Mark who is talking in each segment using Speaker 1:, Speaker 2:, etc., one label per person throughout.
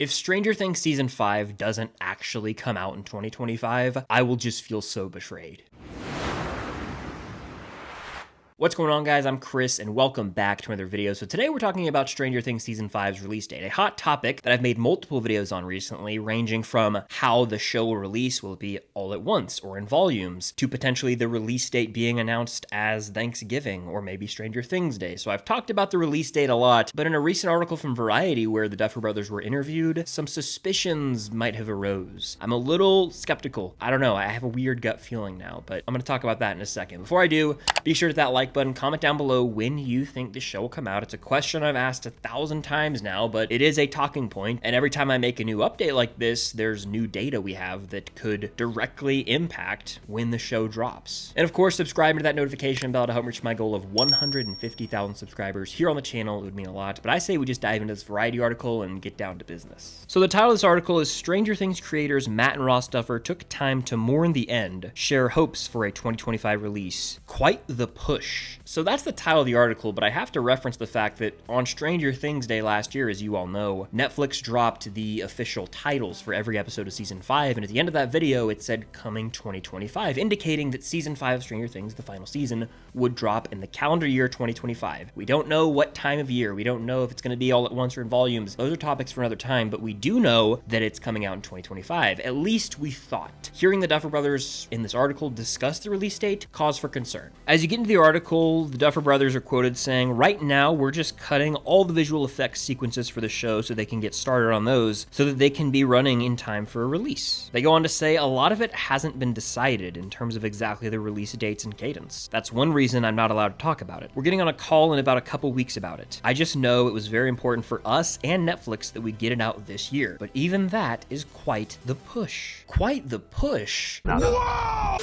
Speaker 1: If Stranger Things Season 5 doesn't actually come out in 2025, I will just feel so betrayed. What's going on, guys? I'm Chris, and welcome back to another video. So today we're talking about Stranger Things Season 5's release date, a hot topic that I've made multiple videos on recently, ranging from how the show will release, will it be all at once or in volumes, to potentially the release date being announced as Thanksgiving or maybe Stranger Things Day. So I've talked about the release date a lot, but in a recent article from Variety where the Duffer Brothers were interviewed, some suspicions might have arose. I'm a little skeptical. I don't know, I have a weird gut feeling now, but I'm going to talk about that in a second. Before I do, be sure to hit that like button, comment down below when you think the show will come out. It's a question I've asked 1,000 times now, but it is a talking point, and every time I make a new update like this, there's new data we have that could directly impact when the show drops. And of course, subscribe to that notification bell to help reach my goal of 150,000 subscribers here on the channel. It would mean a lot, but I say we just dive into this Variety article and get down to business. So the title of this article is Stranger Things creators Matt and Ross Duffer took time to mourn the end, share hopes for a 2025 release. Quite the push. So that's the title of the article, but I have to reference the fact that on Stranger Things Day last year, as you all know, Netflix dropped the official titles for every episode of Season 5, and at the end of that video, it said coming 2025, indicating that Season 5 of Stranger Things, the final season, would drop in the calendar year 2025. We don't know what time of year, we don't know if it's going to be all at once or in volumes. Those are topics for another time, but we do know that it's coming out in 2025. At least we thought. Hearing the Duffer Brothers in this article discuss the release date, cause for concern. As you get into the article, the Duffer Brothers are quoted saying, "Right now, we're just cutting all the visual effects sequences for the show so they can get started on those so that they can be running in time for a release." They go on to say a lot of it hasn't been decided in terms of exactly the release dates and cadence. That's one reason I'm not allowed to talk about it. We're getting on a call in about a couple weeks about it. I just know it was very important for us and Netflix that we get it out this year. But even that is quite the push. Quite the push. Whoa!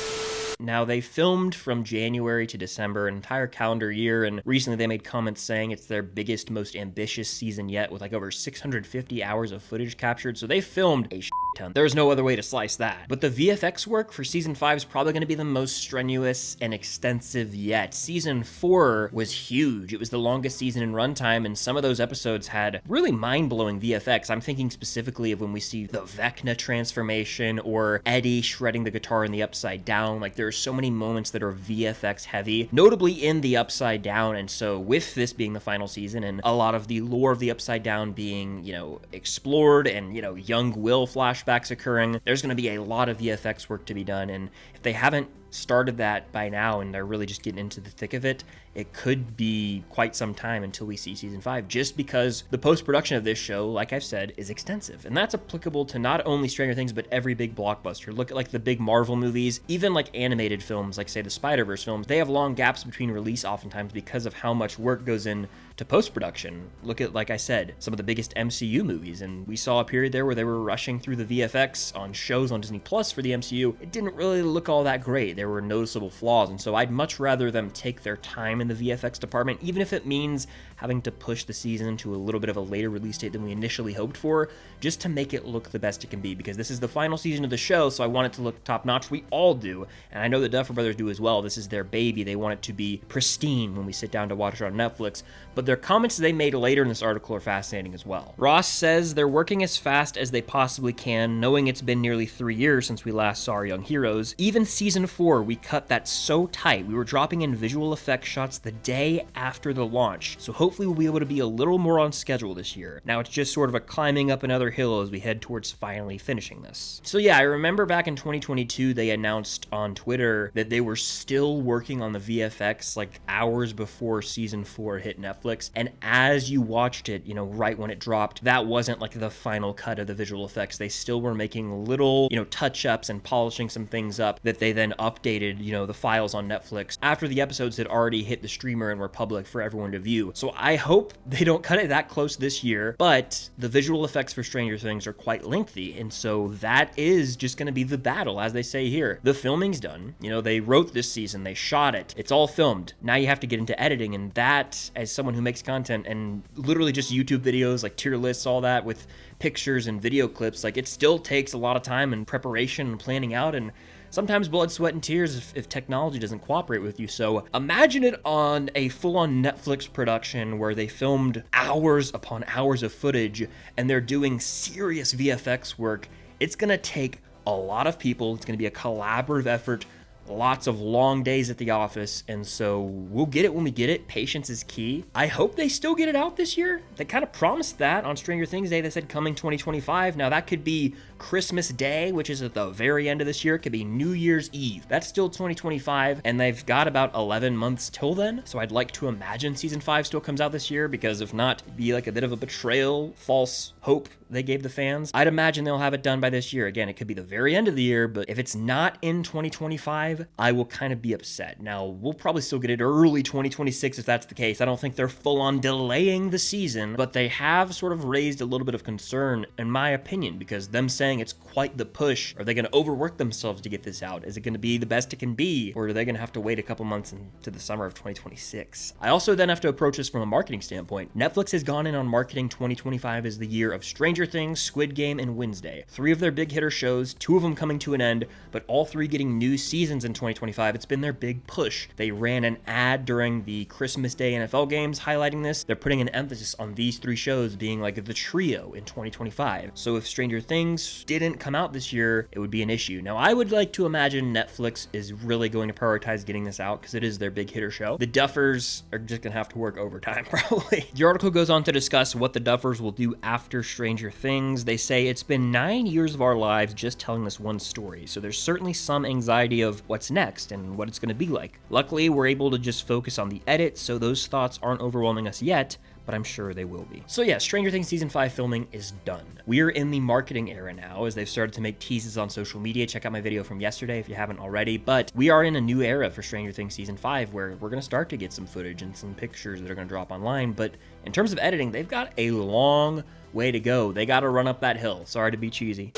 Speaker 1: Now, they filmed from January to December, an entire calendar year, and recently they made comments saying it's their biggest, most ambitious season yet, with like over 650 hours of footage captured, so they filmed a ton. There's no other way to slice that. But the VFX work for Season 5 is probably going to be the most strenuous and extensive yet. Season 4 was huge. It was the longest season in runtime, and some of those episodes had really mind-blowing VFX. I'm thinking specifically of when we see the Vecna transformation, or Eddie shredding the guitar in the Upside Down. Like, there are so many moments that are VFX heavy, notably in the Upside Down. And so with this being the final season and a lot of the lore of the Upside Down being, explored and, young Will flashbacks occurring, there's going to be a lot of VFX work to be done. And if they haven't started that by now and they're really just getting into the thick of it, it could be quite some time until we see Season 5, just because the post-production of this show, like I've said, is extensive. And that's applicable to not only Stranger Things, but every big blockbuster. Look at like the big Marvel movies, even like animated films, like say the Spider-Verse films, they have long gaps between release oftentimes because of how much work goes in to post-production. Look at, like I said, some of the biggest MCU movies, and we saw a period there where they were rushing through the VFX on shows on Disney Plus for the MCU. It didn't really look all that great. There were noticeable flaws, and so I'd much rather them take their time in the VFX department, even if it means having to push the season to a little bit of a later release date than we initially hoped for, just to make it look the best it can be, because this is the final season of the show, so I want it to look top-notch. We all do, and I know the Duffer Brothers do as well. This is their baby. They want it to be pristine when we sit down to watch it on Netflix, but their comments they made later in this article are fascinating as well. Ross says they're working as fast as they possibly can, knowing it's been nearly 3 years since we last saw our young heroes. Even Season 4, we cut that so tight. We were dropping in visual effects shots the day after the launch, so hopefully we'll be able to be a little more on schedule this year. Now it's just sort of a climbing up another hill as we head towards finally finishing this. So yeah, I remember back in 2022 they announced on Twitter that they were still working on the VFX like hours before Season 4 hit Netflix, and as you watched it, right when it dropped, that wasn't like the final cut of the visual effects. They still were making little, touch-ups and polishing some things up that they then updated, the files on Netflix after the episodes had already hit the streamer and were public for everyone to view. So I hope they don't cut it that close this year, but the visual effects for Stranger Things are quite lengthy, and so that is just going to be the battle, as they say here. The filming's done. They wrote this season, they shot it, it's all filmed. Now you have to get into editing, and that, as someone who makes content and literally just YouTube videos, like tier lists, all that, with pictures and video clips, like it still takes a lot of time and preparation and planning out, and sometimes blood, sweat, and tears if technology doesn't cooperate with you. So imagine it on a full-on Netflix production where they filmed hours upon hours of footage and they're doing serious VFX work. It's gonna take a lot of people. It's gonna be a collaborative effort, lots of long days at the office, and so we'll get it when we get it. Patience is key. I hope they still get it out this year. They kind of promised that on Stranger Things Day. They said coming 2025. Now that could be Christmas Day, which is at the very end of this year. It could be New Year's Eve. That's still 2025, and they've got about 11 months till then. So I'd like to imagine season 5 still comes out this year, because if not, it'd be like a bit of a betrayal, false hope they gave the fans. I'd imagine they'll have it done by this year. Again, it could be the very end of the year, but if it's not in 2025, I will kind of be upset. Now, we'll probably still get it early 2026 if that's the case. I don't think they're full on delaying the season, but they have sort of raised a little bit of concern, in my opinion, because them saying it's quite the push. Are they going to overwork themselves to get this out? Is it going to be the best it can be? Or are they going to have to wait a couple months into the summer of 2026? I also then have to approach this from a marketing standpoint. Netflix has gone in on marketing 2025 as the year of Stranger Things, Squid Game, and Wednesday. 3 of their big hitter shows, 2 of them coming to an end, but all 3 getting new seasons in 2025. It's been their big push. They ran an ad during the Christmas Day NFL games highlighting this. They're putting an emphasis on these 3 shows being like the trio in 2025. So if Stranger Things didn't come out this year, it would be an issue. Now, I would like to imagine Netflix is really going to prioritize getting this out because it is their big hitter show. The Duffers are just going to have to work overtime, probably. The article goes on to discuss what the Duffers will do after Stranger Things. They say it's been 9 years of our lives just telling this one story, so there's certainly some anxiety of what's next and what it's going to be like. Luckily, we're able to just focus on the edit, so those thoughts aren't overwhelming us yet, but I'm sure they will be. So yeah, Stranger Things Season 5 filming is done. We're in the marketing era now, as they've started to make teases on social media. Check out my video from yesterday if you haven't already, but we are in a new era for Stranger Things Season 5 where we're gonna start to get some footage and some pictures that are gonna drop online, but in terms of editing, they've got a long way to go. They gotta run up that hill. Sorry to be cheesy,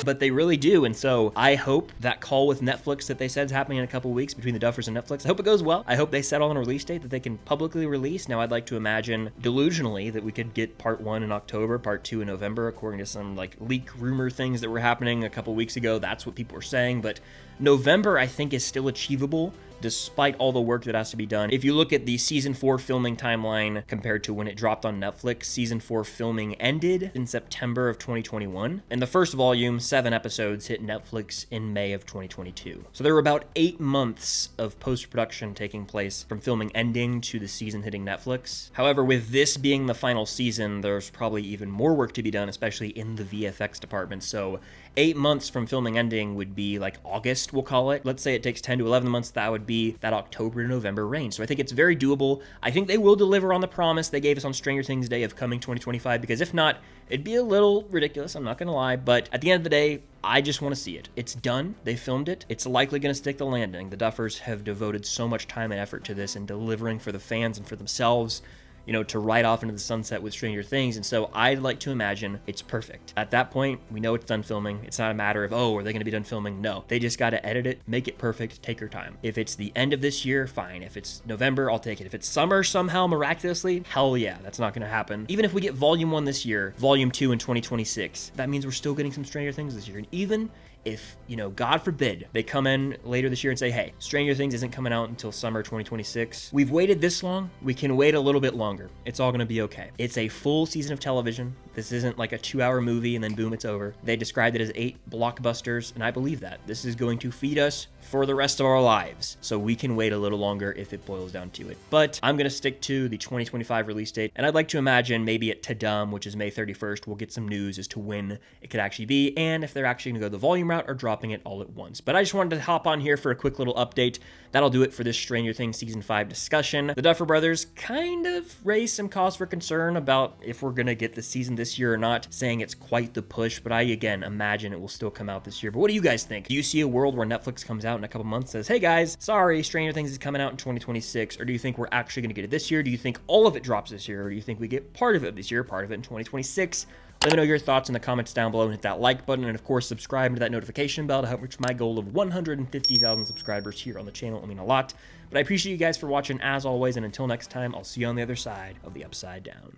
Speaker 1: but they really do. And so I hope that call with Netflix that they said is happening in a couple weeks between the Duffers and Netflix, I hope it goes well. I hope they settle on a release date that they can publicly release. Now, I'd like to imagine delusionally that we could get part 1 in October, part 2 in November, according to some like leak rumor things that were happening a couple weeks ago. That's what people were saying, but November I think is still achievable despite all the work that has to be done. If you look at the season 4 filming timeline compared to when it dropped on Netflix, season 4 filming ended in September of 2021, and the first volume, 7 episodes, hit Netflix in May of 2022. So there were about 8 months of post-production taking place from filming ending to the season hitting Netflix. However, with this being the final season, there's probably even more work to be done, especially in the VFX department. So 8 months from filming ending would be like August, we'll call it. Let's say it takes 10 to 11 months, that would be that October to November range. So I think it's very doable. I think they will deliver on the promise they gave us on Stranger Things Day of coming 2025, because if not, it'd be a little ridiculous, I'm not gonna lie, but at the end of the day, I just want to see it. It's done. They filmed it. It's likely going to stick the landing. The Duffers have devoted so much time and effort to this and delivering for the fans and for themselves, you know, to ride off into the sunset with Stranger Things. And so I'd like to imagine it's perfect. At that point, we know it's done filming. It's not a matter of, oh, are they going to be done filming? No, they just got to edit it, make it perfect, take your time. If it's the end of this year, fine. If it's November, I'll take it. If it's summer somehow, miraculously, hell yeah, that's not going to happen. Even if we get volume 1 this year, volume 2 in 2026, that means we're still getting some Stranger Things this year. And even if, you know, God forbid, they come in later this year and say, hey, Stranger Things isn't coming out until summer 2026. We've waited this long. We can wait a little bit longer. It's all going to be okay. It's a full season of television. This isn't like a 2-hour movie and then boom, it's over. They described it as 8 blockbusters, and I believe that. This is going to feed us for the rest of our lives. So we can wait a little longer if it boils down to it. But I'm going to stick to the 2025 release date, and I'd like to imagine maybe at Tadam, which is May 31st, we'll get some news as to when it could actually be, and if they're actually going to go the volume route or dropping it all at once. But I just wanted to hop on here for a quick little update. That'll do it for this Stranger Things Season 5 discussion. The Duffer Brothers kind of raised some cause for concern about if we're going to get the season this year or not, saying it's quite the push, but I, again, imagine it will still come out this year. But what do you guys think? Do you see a world where Netflix comes out in a couple months and says, hey guys, sorry, Stranger Things is coming out in 2026, or do you think we're actually going to get it this year? Do you think all of it drops this year, or do you think we get part of it this year, part of it in 2026? Let me know your thoughts in the comments down below and hit that like button, and of course subscribe to that notification bell to help reach my goal of 150,000 subscribers here on the channel. It will mean a lot. But I appreciate you guys for watching as always, and until next time, I'll see you on the other side of the upside down.